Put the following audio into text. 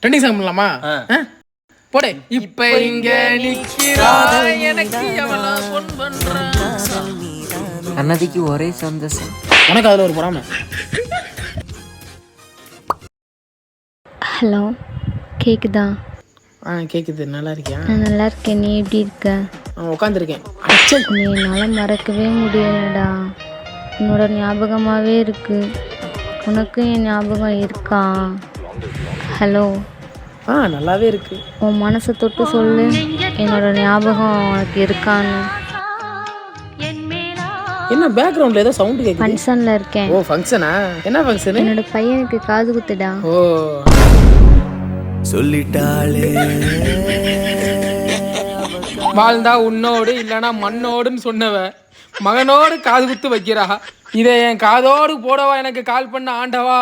Trending song பண்ணலாமா? போடே. இப்ப இங்க நிக்கிறாய் எனக்கு எவளோ பொன் பண்றா. கண்ணதிக்கு ஒரே சந்தோஷம். உனக்கு அதுல ஒரு பொறாமை. ஹலோ, கேக்குதா? கேக்குது. நல்லா இருக்கியா? நான் நல்லா இருக்கேன். நீ எப்படி இருக்க? உட்காந்துருக்கேன். நீ என்னால் மறக்கவே முடியலடா. உன்னோட ஞாபகமாகவே இருக்கு. உனக்கும் என் ஞாபகம் இருக்கா? ஹலோ, நல்லாவே இருக்கு. உன் மனசை தொட்டு சொல்லு, என்னோட ஞாபகம் உனக்கு இருக்கான்னு. என்ன பேக்ரவுண்ட்ல ஏதோ சவுண்ட் கேக்குது? ஃபங்க்ஷன்ல இருக்கேன். ஓ, ஃபங்க்ஷனா? என்ன ஃபங்க்ஷன்? என்னோட பையனுக்கு காது குத்துடா. ஓ, சொல்லிட்டாளே வாழ்ந்தா உன்னோடு இல்லனா மண்ணோடுன்னு சொன்னவ மகனோடு காது குத்து வைக்கிறா. இதை என் காதோடு போடவா எனக்கு கால் பண்ண ஆண்டவா.